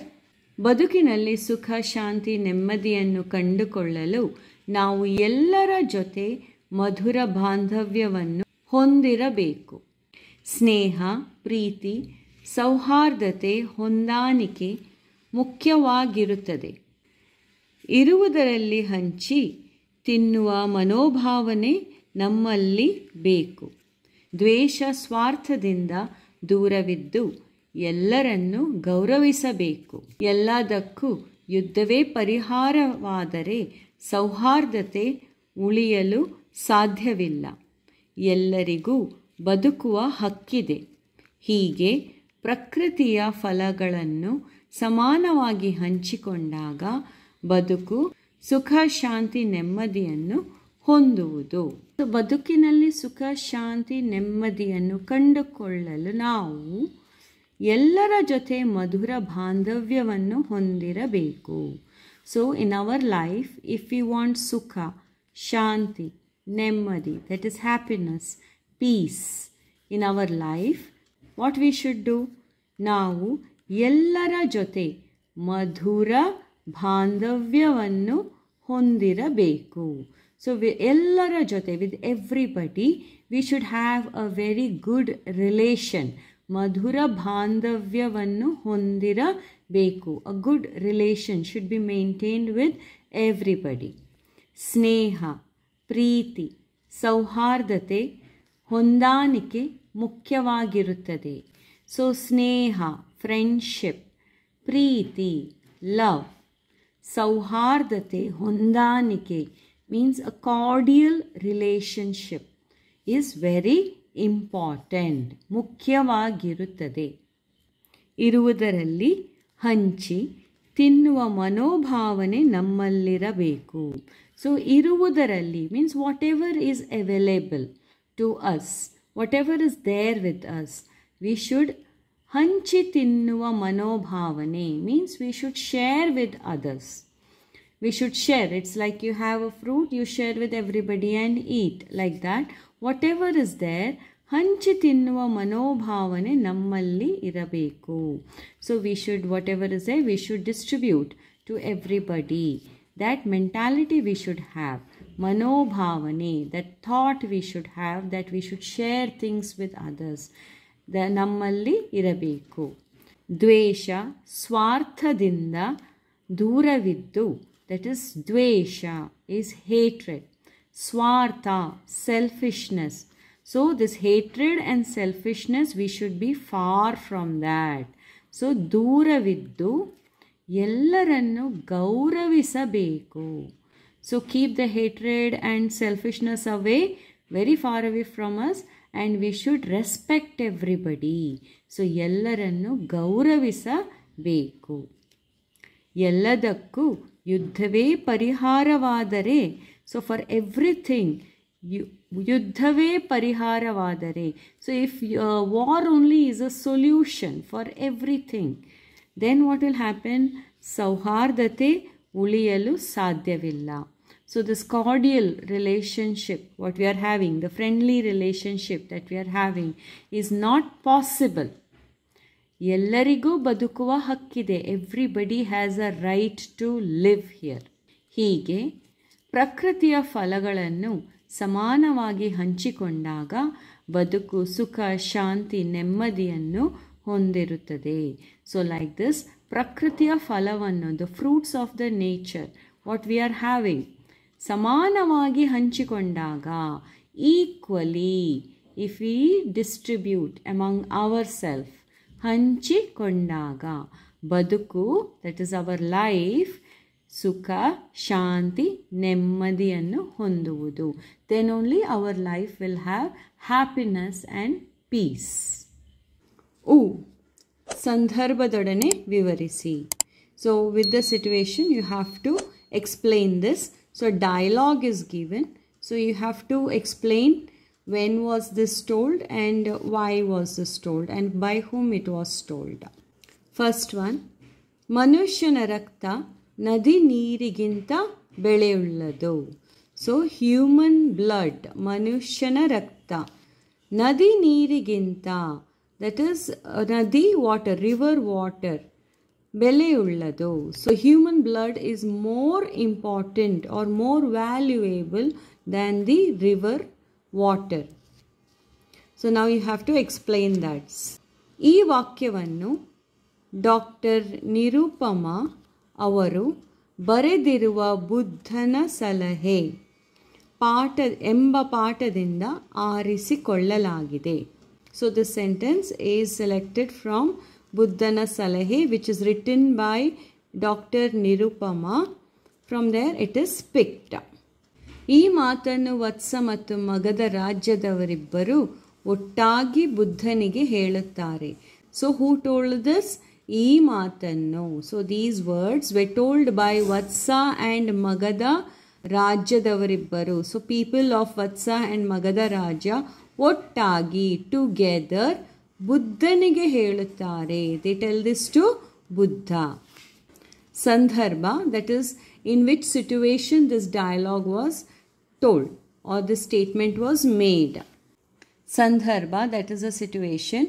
ಬದುಕಿನಲ್ಲಿ ಸುಖ ಶಾಂತಿ ನೆಮ್ಮದಿಯನ್ನು ಕಂಡುಕೊಳ್ಳಲು ನಾವು ಎಲ್ಲರ ಜೊತೆ ಮಧುರ ಬಾಂಧವ್ಯವನ್ನು ಹೊಂದಿರಬೇಕು. ಸ್ನೇಹ, ಪ್ರೀತಿ, ಸೌಹಾರ್ದತೆ, ಹೊಂದಾಣಿಕೆ ಮುಖ್ಯವಾಗಿರುತ್ತದೆ. ಇರುವುದರಲ್ಲಿ ಹಂಚಿ ತಿನ್ನುವ ಮನೋಭಾವನೆ ನಮ್ಮಲ್ಲಿ ಬೇಕು. ದ್ವೇಷ, ಸ್ವಾರ್ಥದಿಂದ ದೂರವಿದ್ದು ಎಲ್ಲರನ್ನೂ ಗೌರವಿಸಬೇಕು. ಎಲ್ಲದಕ್ಕೂ ಯುದ್ಧವೇ ಪರಿಹಾರವಾದರೆ ಸೌಹಾರ್ದತೆ ಉಳಿಯಲು ಸಾಧ್ಯವಿಲ್ಲ. ಎಲ್ಲರಿಗೂ ಬದುಕುವ ಹಕ್ಕಿದೆ. ಹೀಗೆ ಪ್ರಕೃತಿಯ ಫಲಗಳನ್ನು ಸಮಾನವಾಗಿ ಹಂಚಿಕೊಂಡಾಗ ಬದುಕು ಸುಖ ಶಾಂತಿ ನೆಮ್ಮದಿಯನ್ನು ಹೊಂದುವುದು. ಬದುಕಿನಲ್ಲಿ ಸುಖ ಶಾಂತಿ ನೆಮ್ಮದಿಯನ್ನು ಕಂಡುಕೊಳ್ಳಲು ನಾವು ಎಲ್ಲರ ಜೊತೆ ಮಧುರ ಬಾಂಧವ್ಯವನ್ನು ಹೊಂದಿರಬೇಕು. So in our life, if we want sukha, shanti, nemmadi, that is happiness, peace in our life, what we should do? ನಾವು ಎಲ್ಲರ ಜೊತೆ ಮಧುರ ಬಾಂಧವ್ಯವನ್ನು ಹೊಂದಿರಬೇಕು. So ಎಲ್ಲರ ಜೊತೆ, with everybody, we should have a very good relation. ಮಧುರ ಬಾಂಧವ್ಯವನ್ನು ಹೊಂದಿರಬೇಕು. A good relation should be maintained with everybody. ಸ್ನೇಹ, ಪ್ರೀತಿ, ಸೌಹಾರ್ದತೆ, ಹೊಂದಾಣಿಕೆ ಮುಖ್ಯವಾಗಿರುತ್ತದೆ. ಸೊ ಸ್ನೇಹ, ಫ್ರೆಂಡ್ಶಿಪ್, ಪ್ರೀತಿ, ಲವ್, ಸೌಹಾರ್ದತೆ, ಹೊಂದಾಣಿಕೆ means a cordial relationship is very important, ಮುಖ್ಯವಾಗಿರುತ್ತದೆ. ಇರುವುದರಲ್ಲಿ ಹಂಚಿ ತಿನ್ನುವ ಮನೋಭಾವನೆ ನಮ್ಮಲ್ಲಿರಬೇಕು. ಸೊ ಇರುವುದರಲ್ಲಿ means whatever is available to us, whatever is there with us, we should ಹಂಚಿ ತಿನ್ನುವ ಮನೋಭಾವನೆ means we should share with others. We should share. It's like you have a fruit, you share with everybody and eat. Like that, whatever is there, ಹಂಚಿ ತಿನ್ನುವ ಮನೋಭಾವನೆ ನಮ್ಮಲ್ಲಿ ಇರಬೇಕು. So we should, whatever is there, we should distribute to everybody. That mentality we should have. ಮನೋಭಾವನೆ, that thought we should have, that we should share things with others. ನಮ್ಮಲ್ಲಿ ಇರಬೇಕು. ದ್ವೇಷ, ಸ್ವಾರ್ಥದಿಂದ ದೂರವಿದ್ದು, that is dvesha is hatred. Swartha, selfishness. So this hatred and selfishness, we should be far from that. So ದೂರವಿದ್ದು ಎಲ್ಲರನ್ನು ಗೌರವಿಸಬೇಕು. So keep the hatred and selfishness away, very far away from us, and we should respect everybody. So ಎಲ್ಲರನ್ನು ಗೌರವಿಸಬೇಕು. ಎಲ್ಲದಕ್ಕೂ ಯುದ್ಧವೇ ಪರಿಹಾರವಾದರೆ, so for everything ಯುದ್ಧವೇ ಪರಿಹಾರವಾದರೆ, so if war only is a solution for everything, then what will happen? ಸೌಹಾರ್ದತೆ ಉಳಿಯಲು ಸಾಧ್ಯವಿಲ್ಲ. So this cordial relationship, what we are having, the friendly relationship that we are having, is not possible. ಎಲ್ಲರಿಗೂ ಬದುಕುವ ಹಕ್ಕಿದೆ. Everybody has a right to live here. ಹೀಗೆ ಪ್ರಕೃತಿಯ ಫಲಗಳನ್ನು ಸಮಾನವಾಗಿ ಹಂಚಿಕೊಂಡಾಗ ಬದುಕು ಸುಖ ಶಾಂತಿ ನೆಮ್ಮದಿಯನ್ನು ಹೊಂದಿರುತ್ತದೆ. ಸೊ ಲೈಕ್ ದಿಸ್, ಪ್ರಕೃತಿಯ ಫಲವನ್ನು, the fruits of the nature, what we are having, ಸಮಾನವಾಗಿ ಹಂಚಿಕೊಂಡಾಗ, equally if we distribute among our self, ಹಂಚಿಕೊಂಡಾಗ ಬದುಕು, ದಟ್ ಇಸ್ ಅವರ್ ಲೈಫ್, ಸುಖ ಶಾಂತಿ ನೆಮ್ಮದಿಯನ್ನು ಹೊಂದುವುದು. Then only our life will have happiness and peace. ಸಂದರ್ಭದೊಡನೆ ವಿವರಿಸಿ. So with the situation you have to explain this. So dialogue is given. So you have to explain when was this told and why was this told and by whom it was told. First one, ಮನುಷ್ಯನ ರಕ್ತ ನದಿ ನೀರಿಗಿಂತ ಬೆಲೆಯುಳ್ಳದು. So human blood, ಮನುಷ್ಯನ ರಕ್ತ, ನದಿ ನೀರಿಗಿಂತ, that is ನದಿ ವಾಟರ್, ರಿವರ್ ವಾಟರ್, ಬೆಲೆಯುಳ್ಳದು. So human blood is more important or more valuable than the river water. So now you have to explain that. ಈ ವಾಕ್ಯವನ್ನು ಡಾಕ್ಟರ್ ನಿರುಪಮಾ ಅವರು ಬರೆದಿರುವ ಬುದ್ಧನ ಸಲಹೆ ಎಂಬ ಪಾಠದಿಂದ ಆರಿಸಿಕೊಳ್ಳಲಾಗಿದೆ. So this sentence is selected from Buddhana Salahe, which is written by Dr. Nirupama. From there it is picked. ಈ ಮಾತನ್ನು ವತ್ಸ ಮತ್ತು ಮಗಧ ರಾಜ್ಯದವರಿಬ್ಬರು ಒಟ್ಟಾಗಿ ಬುದ್ಧನಿಗೆ ಹೇಳುತ್ತಾರೆ. So who told this? ಈ ಮಾತನ್ನು. So these words were told by Vatsa and Magadha ರಾಜ್ಯದವರಿಬ್ಬರು. So people of Vatsa and Magadha ರಾಜ್ಯ ಒಟ್ಟಾಗಿ, together, ಬುದ್ಧನಿಗೆ ಹೇಳುತ್ತಾರೆ. They tell this to Buddha. ಸಂದರ್ಭ, that is in which situation this dialogue was told or the statement was made. ಸಂದರ್ಭ, that is a situation.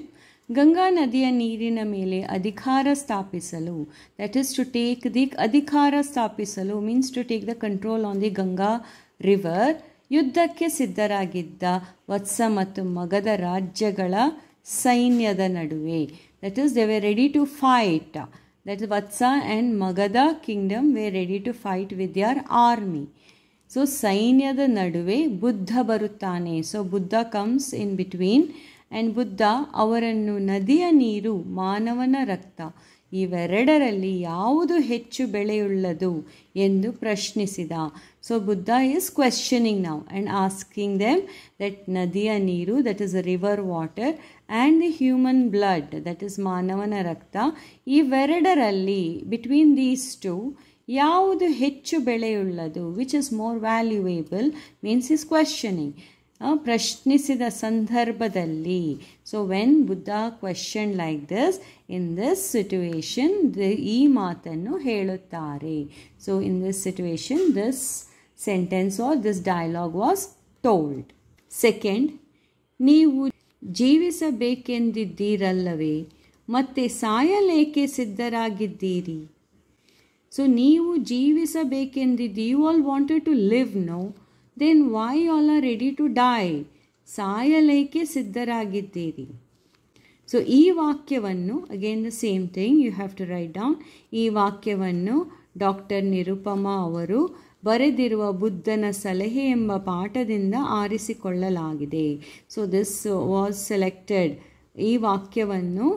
Ganga ನದಿಯ ನೀರಿನ ಮೇಲೆ ಅಧಿಕಾರ ಸ್ಥಾಪಿಸಲು, that is to take the ಅಧಿಕಾರ ಸ್ಥಾಪಿಸಲು means to take the control on the Ganga river, ಯುದ್ಧಕ್ಕೆ ಸಿದ್ಧರಾಗಿದ್ದ ವತ್ಸ ಮತ್ತು ಮಗಧ ರಾಜ್ಯಗಳ ಸೈನ್ಯದ ನಡುವೆ, that is they were ready to fight, that is Vatsa and Magadha kingdom were ready to fight with their army. So ಸೈನ್ಯದ ನಡುವೆ ಬುದ್ಧ ಬರುತ್ತಾನೆ. So Buddha comes in between and Buddha ಅವರನ್ನು ನದಿಯ ನೀರು, ಮಾನವನ ರಕ್ತ, ಇವೆರಡರಲ್ಲಿ ಯಾವುದು ಹೆಚ್ಚು ಬೆಲೆಯುಳ್ಳದು ಎಂದು ಪ್ರಶ್ನಿಸಿದ. So Buddha is questioning now and asking them that ನದಿಯ ನೀರು, that is river water, and the human blood, that is ಮಾನವನ ರಕ್ತ, ಇವೆರಡರಲ್ಲಿ ಬಿಟ್ವೀನ್ ದೀಸ್ ಟು ಯಾವುದು ಹೆಚ್ಚು ಬೆಲೆಯುಳ್ಳದು, which is more valuable, means is questioning. ಪ್ರಶ್ನಿಸಿದ ಸಂದರ್ಭದಲ್ಲಿ, so when Buddha question like this, in this situation ಈ ಮಾತನ್ನು ಹೇಳುತ್ತಾರೆ. So in this situation this sentence or this dialogue was told. Second, ನೀವು ಜೀವಿಸಬೇಕೆಂದಿದ್ದೀರಲ್ಲವೇ, ಮತ್ತೆ ಸಾಯಲೇಕೆ ಸಿದ್ಧರಾಗಿದ್ದೀರಿ? ಸೊ ನೀವು ಜೀವಿಸಬೇಕೆಂದಿದ್ದು, you all wanted to live, no? then why all are ready to die? ಸಾಯಲೇಕೆ ಸಿದ್ಧರಾಗಿದ್ದೀರಿ? ಸೊ ಈ ವಾಕ್ಯವನ್ನು, again the same thing you have to write down. ಈ ವಾಕ್ಯವನ್ನು ಡಾಕ್ಟರ್ ನಿರುಪಮಾ ಅವರು ಬರೆದಿರುವ ಬುದ್ಧನ ಸಲಹೆ ಎಂಬ ಪಾಠದಿಂದ ಆರಿಸಿಕೊಳ್ಳಲಾಗಿದೆ. So this was selected. ಈ ವಾಕ್ಯವನ್ನು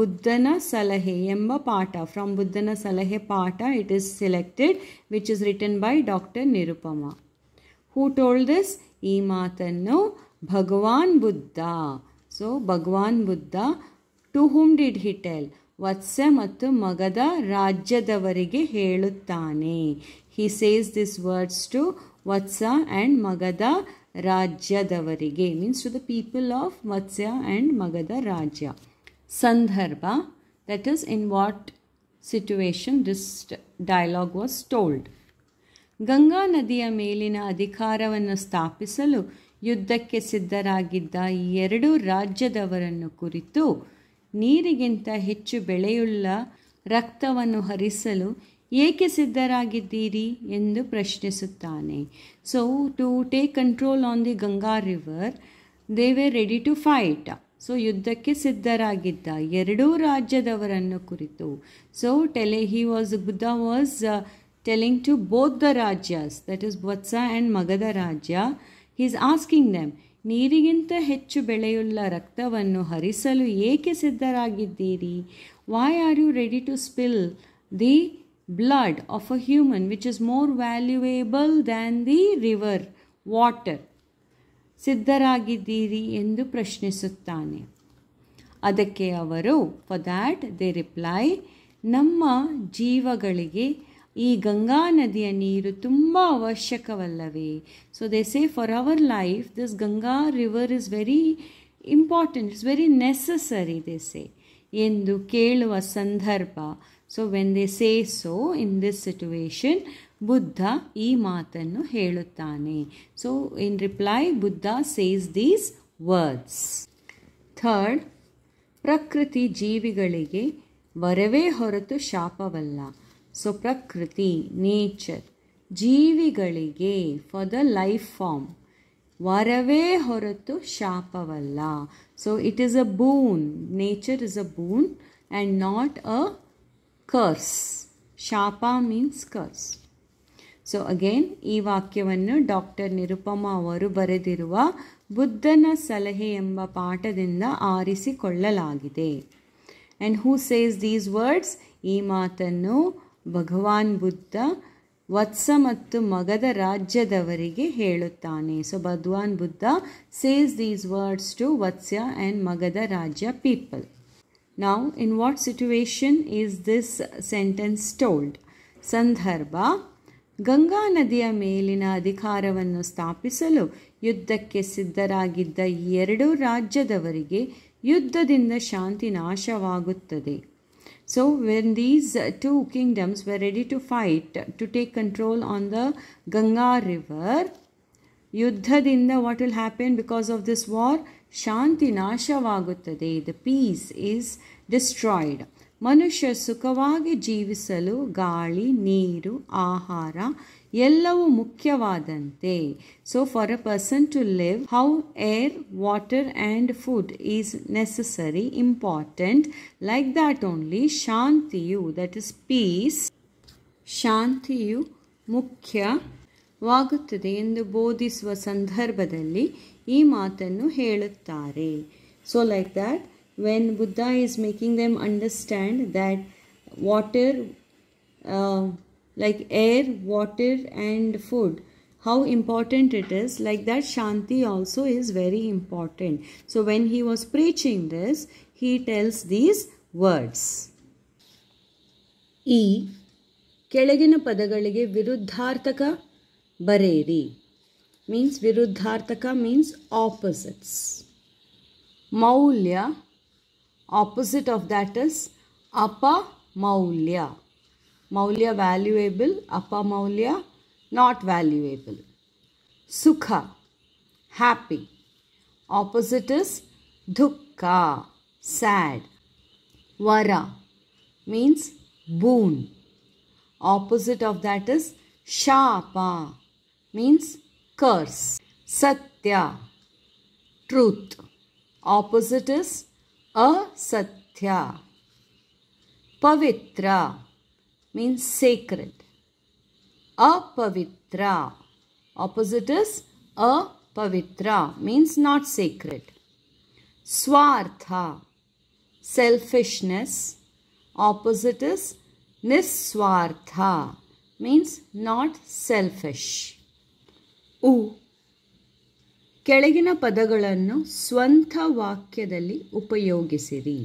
ಬುದ್ಧನ ಸಲಹೆ ಎಂಬ ಪಾಠ, ಫ್ರಮ್ ಬುದ್ಧನ ಸಲಹೆ ಪಾಠ, it is selected, which is written by doctor Nirupama. Who told this? ಈ ಮಾತನ್ನು ಭಗವಾನ್ Buddha. So Bhagwan Buddha, to whom did he tell? Vatsa ಮತ್ತು ಮಗಧ ರಾಜ್ಯದವರಿಗೆ ಹೇಳುತ್ತಾನೆ. He says these words to Vatsa and Magadha ರಾಜ್ಯದವರಿಗೆ, means to the people of Vatsya and Magadha Rajya. ಸಂದರ್ಭ, that is in what situation this dialogue was told. Ganga ನದಿಯ ಮೇಲಿನ ಅಧಿಕಾರವನ್ನು ಸ್ಥಾಪಿಸಲು ಯುದ್ಧಕ್ಕೆ ಸಿದ್ಧರಾಗಿದ್ದ ಈ ಎರಡೂ ರಾಜ್ಯದವರನ್ನು ಕುರಿತು, ನೀರಿಗಿಂತ ಹೆಚ್ಚು ಬೆಲೆಯುಳ್ಳ ರಕ್ತವನ್ನು ಹರಿಸಲು ಏಕೆ ಸಿದ್ಧರಾಗಿದ್ದೀರಿ ಎಂದು ಪ್ರಶ್ನಿಸುತ್ತಾನೆ. So to take control on the Ganga river, they were ready to fight. So ಯುದ್ಧಕ್ಕೆ ಸಿದ್ಧರಾಗಿದ್ದ ಎರಡೂ ರಾಜ್ಯದವರನ್ನು ಕುರಿತು. So Buddha was telling to both the Rajas, that is Vatsa and Magadha Rajya, he is asking them, ನೀರಿಗಿಂತ ಹೆಚ್ಚು ಬೆಲೆಯುಳ್ಳ ರಕ್ತವನ್ನು ಹರಿಸಲು ಏಕೆ ಸಿದ್ಧರಾಗಿದ್ದೀರಿ? Why are you ready to spill the blood of a human which is more valuable than the river water? ಸಿದ್ಧರಾಗಿದ್ದೀರಿ ಎಂದು ಪ್ರಶ್ನಿಸುತ್ತಾನೆ. ಅದಕ್ಕೆ ಅವರು, for that they reply, ನಮ್ಮ ಜೀವಗಳಿಗೆ ಈ ಗಂಗಾ ನದಿಯ ನೀರು ತುಂಬ ಅವಶ್ಯಕವಲ್ಲವೇ? So they say for our life this Ganga river is very important, it's very necessary they say ಎಂದು ಕೇಳುವ ಸಂದರ್ಭ. So when they say so in this situation, Buddha ಈ ಮಾತನ್ನು ಹೇಳುತ್ತಾನೆ. So in reply Buddha says these words. Third, ಪ್ರಕೃತಿ ಜೀವಿಗಳಿಗೆ ವರವೇ ಹೊರತು ಶಾಪವಲ್ಲ. ಸೊ ಪ್ರಕೃತಿ, ನೇಚರ್, ಜೀವಿಗಳಿಗೆ ಫಾರ್ ದ ಲೈಫ್ ಫಾರ್ಮ್ ವರವೇ ಹೊರತು ಶಾಪವಲ್ಲ. So it is a boon, nature is a boon and not a curse. ಶಾಪ ಮೀನ್ಸ್ ಕರ್ಸ್. ಸೊ ಅಗೇನ್ ಈ ವಾಕ್ಯವನ್ನು ಡಾಕ್ಟರ್ ನಿರುಪಮಾ ಅವರು ಬರೆದಿರುವ ಬುದ್ಧನ ಸಲಹೆ ಎಂಬ ಪಾಠದಿಂದ ಆರಿಸಿಕೊಳ್ಳಲಾಗಿದೆ. And who says these words? ಈ ಮಾತನ್ನು ಭಗವಾನ್ ಬುದ್ಧ ವತ್ಸ ಮತ್ತು ಮಗಧ ರಾಜ್ಯದವರಿಗೆ ಹೇಳುತ್ತಾನೆ. So Bhagwan Buddha says these words to Vatsya and Magadha rajya people. Now in what situation is this sentence told? ಸಂದರ್ಭ: ಗಂಗಾ ನದಿಯ ಮೇಲಿನ ಅಧಿಕಾರವನ್ನು ಸ್ಥಾಪಿಸಲು ಯುದ್ಧಕ್ಕೆ ಸಿದ್ಧರಾಗಿದ್ದ ಈ ಎರಡೂ ರಾಜ್ಯದವರಿಗೆ ಯುದ್ಧದಿಂದ ಶಾಂತಿ ನಾಶವಾಗುತ್ತದೆ. So when these two kingdoms were ready to fight to take control on the Ganga river, ಯುದ್ಧದಿಂದ what will happen because of this war? ಶಾಂತಿ ನಾಶವಾಗುತ್ತದೆ. The peace is destroyed. ಮನುಷ್ಯ ಸುಖವಾಗಿ ಜೀವಿಸಲು ಗಾಳಿ, ನೀರು, ಆಹಾರ ಎಲ್ಲವೂ ಮುಖ್ಯವಾದಂತೆ. So for a person to live, how air, water and food is necessary, important. Like that only ಶಾಂತಿಯು, ದಟ್ ಇಸ್ ಪೀಸ್, ಶಾಂತಿಯು ಮುಖ್ಯವಾಗುತ್ತದೆ ಎಂದು ಬೋಧಿಸುವ ಸಂದರ್ಭದಲ್ಲಿ ಈ ಮಾತನ್ನು ಹೇಳುತ್ತಾರೆ. So like that when Buddha is making them understand that water, like air, water and food, how important it is, like that Shanti also is very important. So when he was preaching this, he tells these words. ಈ ಕೆಳಗಿನ ಪದಗಳಿಗೆ ವಿರುದ್ಧಾರ್ಥಕ ಬರೆಯಿರಿ. Means ವಿರುದ್ಧಾರ್ಥಕ means opposites. ಮೌಲ್ಯ, opposite of that is apamaulya. Maulya valuable, apamaulya not valuable. Sukha happy, opposite is dukkha sad. Vara means boon, opposite of that is shapa means curse. Satya truth, opposite is asatya. Pavitra means sacred. Apavitra, opposite is apavitra means not sacred. Swartha selfishness, opposite is niswartha means not selfish. ಕೆಳಗಿನ ಪದಗಳನ್ನು ಸ್ವಂತ ವಾಕ್ಯದಲ್ಲಿ ಉಪಯೋಗಿಸಿರಿ.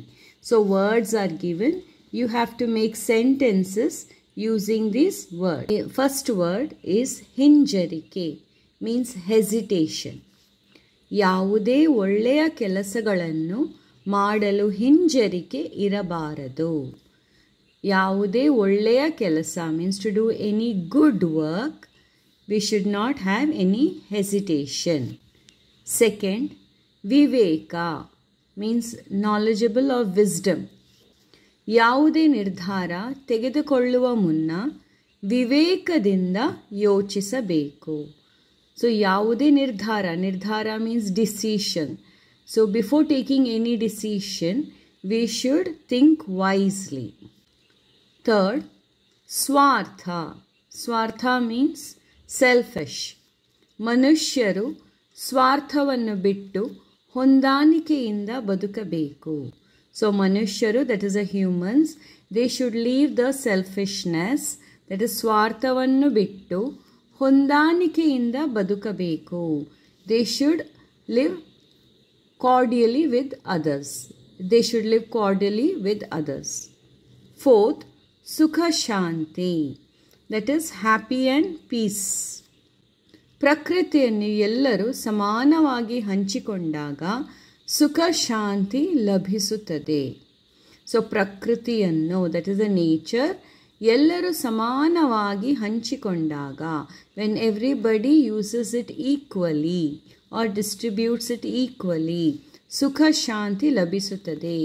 So words are given, you have to make sentences using this word. First word is ಹಿಂಜರಿಕೆ, means hesitation. ಯಾವುದೇ ಒಳ್ಳೆಯ ಕೆಲಸಗಳನ್ನು ಮಾಡಲು ಹಿಂಜರಿಕೆ ಇರಬಾರದು. ಯಾವುದೇ ಒಳ್ಳೆಯ ಕೆಲಸ means to do any good work, we should not have any hesitation. Second, viveka means knowledgeable of wisdom. ಯಾವುದೇ ನಿರ್ಧಾರ ತೆಗೆದುಕೊಳ್ಳುವ ಮುನ್ನ ವಿವೇಕದಿಂದ ಯೋಚಿಸಬೇಕು. ಸೊ ಯಾವುದೇ ನಿರ್ಧಾರ means decision. So before taking any decision we should think wisely. Third, ಸ್ವಾರ್ಥ means selfish. ಮನುಷ್ಯರು ಸ್ವಾರ್ಥವನ್ನು ಬಿಟ್ಟು ಹೊಂದಾಣಿಕೆಯಿಂದ ಬದುಕಬೇಕು. ಸೊ ಮನುಷ್ಯರು, that is a humans, they should leave the selfishness, that is ಸ್ವಾರ್ಥವನ್ನು ಬಿಟ್ಟು ಹೊಂದಾಣಿಕೆಯಿಂದ ಬದುಕಬೇಕು. They should live cordially with others. Fourth, Sukha Shanti, that is happy and peace. ಪ್ರಕೃತಿಯನ್ನು ಎಲ್ಲರೂ ಸಮಾನವಾಗಿ ಹಂಚಿಕೊಂಡಾಗ ಸುಖ ಶಾಂತಿ ಲಭಿಸುತ್ತದೆ. ಸೊ ಪ್ರಕೃತಿಯನ್ನು, ದಟ್ ಇಸ್ ದ ನೇಚರ್, ಎಲ್ಲರೂ ಸಮಾನವಾಗಿ ಹಂಚಿಕೊಂಡಾಗ, when everybody uses it equally or distributes it equally, ಸುಖ ಶಾಂತಿ ಲಭಿಸುತ್ತದೆ.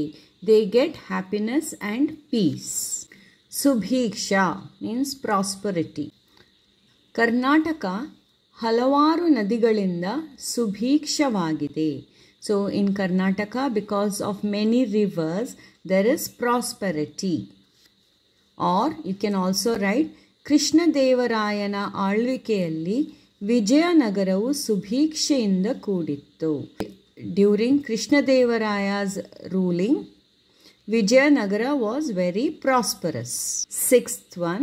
They get happiness and peace. ಸುಭೀಕ್ಷಾ ಮೀನ್ಸ್ ಪ್ರಾಸ್ಪರಿಟಿ. ಕರ್ನಾಟಕ ಹಲವಾರು ನದಿಗಳಿಂದ ಸುಭೀಕ್ಷವಾಗಿದೆ. So in Karnataka, because of many rivers, there is prosperity. Or you can also write, ಕೃಷ್ಣದೇವರಾಯನ ಆಳ್ವಿಕೆಯಲ್ಲಿ ವಿಜಯನಗರವು ಸುಭೀಕ್ಷೆಯಿಂದ ಕೂಡಿತ್ತು. During Krishnadevaraya's ruling, Vijayanagara was very prosperous. Sixth one,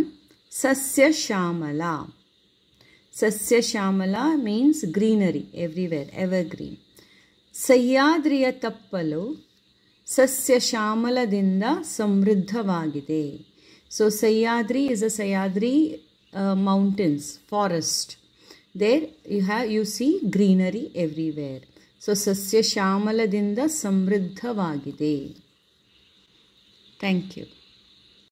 Sasya Shamala. Sasya Shamala means greenery everywhere, evergreen. Sahyadriya Tappalu Sasya Shamaladinda Samriddhavagide. So Sahyadri is a Sahyadri mountains, forest. There you see greenery everywhere. So Sasya Shamaladinda Samriddhavagide. Thank you.